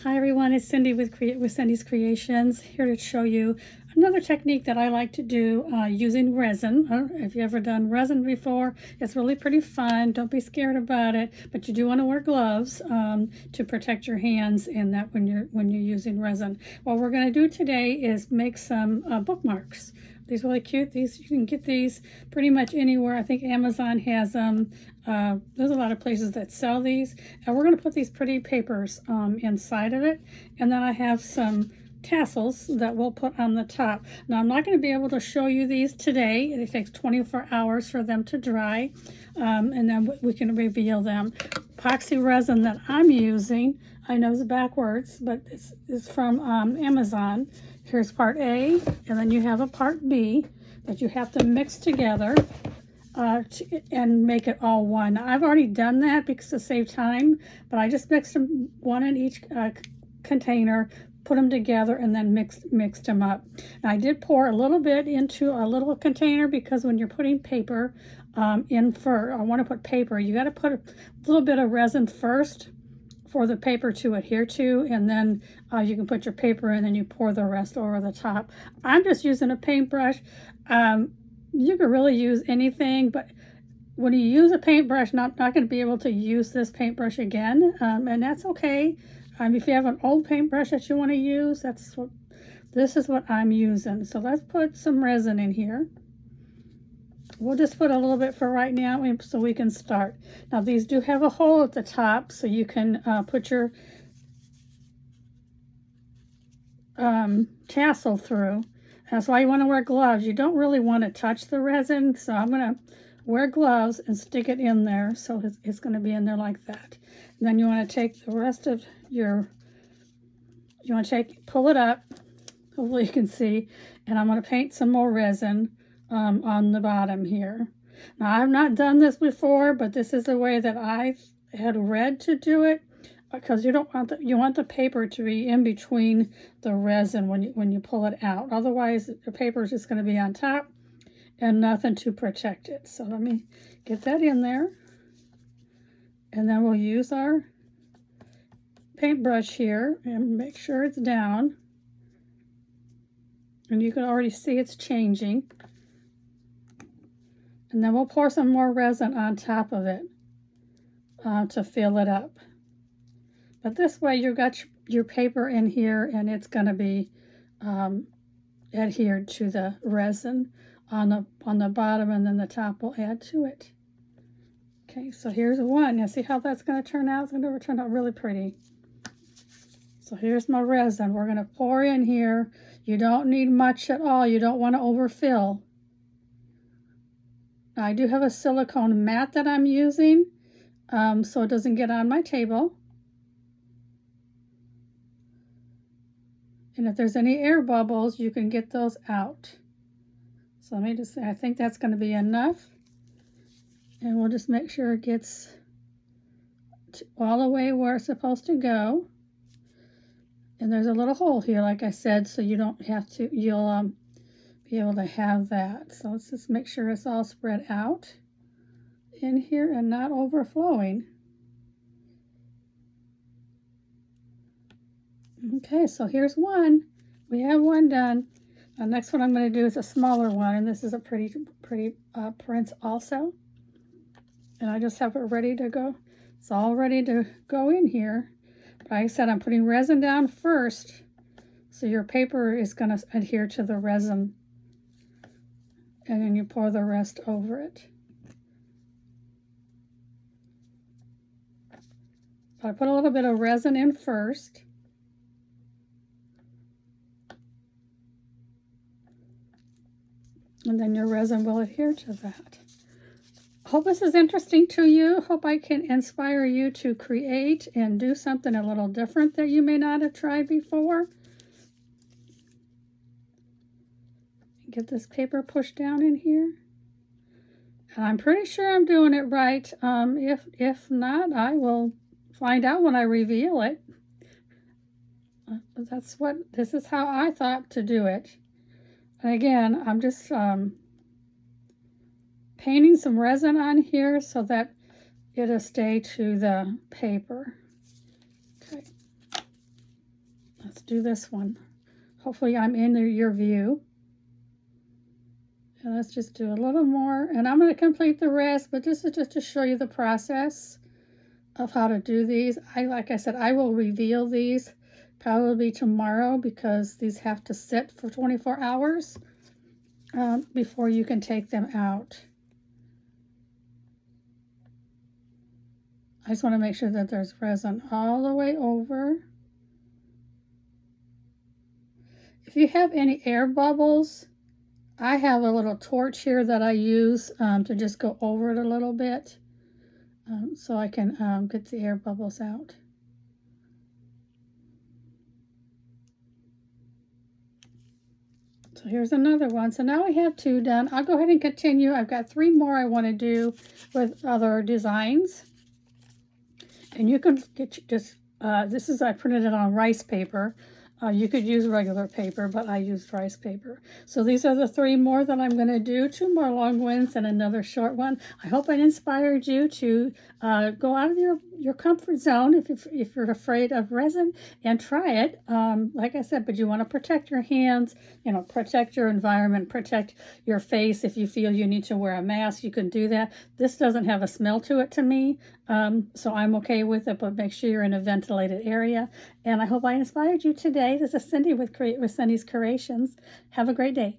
Hi everyone, it's Cindy with Cindy's Creations, here to show you another technique that I like to do using resin. If you've ever done resin before, it's really pretty fun. Don't be scared about it, but you do want to wear gloves to protect your hands in that when you're using resin. What we're going to do today is make some bookmarks. These are really cute. These, you can get these pretty much anywhere. I think Amazon has them. There's a lot of places that sell these. And we're going to put these pretty papers inside of it. And then I have some tassels that we'll put on the top. Now I'm not going to be able to show you these today. It takes 24 hours for them to dry. And then we can reveal them. Epoxy resin that I'm using, I know it's backwards, but it's from Amazon. Here's part A, and then you have a part B that you have to mix together and make it all one. Now, I've already done that because to save time, but I just mixed them one in each container, put them together, and then mixed them up. Now, I did pour a little bit into a little container because when you're putting paper I want to put paper, you got to put a little bit of resin first for the paper to adhere to, and then you can put your paper in and you pour the rest over the top. I'm just using a paintbrush. You can really use anything, but when you use a paintbrush, not going to be able to use this paintbrush again, and that's okay. If you have an old paintbrush that you want to use, this is what I'm using. So let's put some resin in here. We'll just put a little bit for right now so we can start. Now these do have a hole at the top so you can put your tassel through. That's why you want to wear gloves. You don't really want to touch the resin, so I'm going to wear gloves and stick it in there so it's going to be in there like that. And then you want to take the rest of pull it up, hopefully you can see, and I'm going to paint some more resin on the bottom here. Now I've not done this before, but this is the way that I had read to do it, because you want the paper to be in between the resin when you pull it out. Otherwise the paper is just going to be on top and nothing to protect it. So let me get that in there, and then we'll use our paintbrush here and make sure it's down, and you can already see it's changing. And then we'll pour some more resin on top of it to fill it up. But this way you've got your paper in here, and it's going to be adhered to the resin on the bottom, and then the top will add to it. Okay, so here's one. You see how that's going to turn out? It's going to turn out really pretty. So here's my resin. We're going to pour in here. You don't need much at all. You don't want to overfill. I do have a silicone mat that I'm using, so it doesn't get on my table. And if there's any air bubbles, you can get those out. So let me just say, I think that's going to be enough. And we'll just make sure it gets all the way where it's supposed to go. And there's a little hole here, like I said, so you don't have to, you'll be able to have that. So let's just make sure it's all spread out in here and not overflowing. Okay, so here's one. We have one done. The next one I'm going to do is a smaller one, and this is a pretty print also. And I just have it ready to go. It's all ready to go in here. But like I said, I'm putting resin down first, so your paper is going to adhere to the resin. And then you pour the rest over it. So I put a little bit of resin in first. And then your resin will adhere to that. Hope this is interesting to you. Hope I can inspire you to create and do something a little different that you may not have tried before. Get this paper pushed down in here. And I'm pretty sure I'm doing it right. If not, I will find out when I reveal it. This is how I thought to do it. And again, I'm just painting some resin on here so that it'll stay to the paper. Okay. do this one. Hopefully I'm in your view. And let's just do a little more. And I'm going to complete the rest, but this is just to show you the process of how to do these. Like I said, I will reveal these probably tomorrow because these have to sit for 24 hours before you can take them out. I just want to make sure that there's resin all the way over. If you have any air bubbles, I have a little torch here that I use to just go over it a little bit so I can get the air bubbles out. So here's another one. So now we have 2 done. I'll go ahead and continue. I've got 3 more I want to do with other designs. And you can get just, this is, I printed it on rice paper. You could use regular paper, but I used rice paper. So these are the 3 more that I'm going to do. 2 more long ones and another short one. I hope it inspired you to go out of your comfort zone if you're afraid of resin and try it. Like I said, but you want to protect your hands, you know, protect your environment, protect your face. If you feel you need to wear a mask, you can do that. This doesn't have a smell to it to me, so I'm okay with it, but make sure you're in a ventilated area. And I hope I inspired you today. This is Cindy with Cindy's Creations. Have a great day.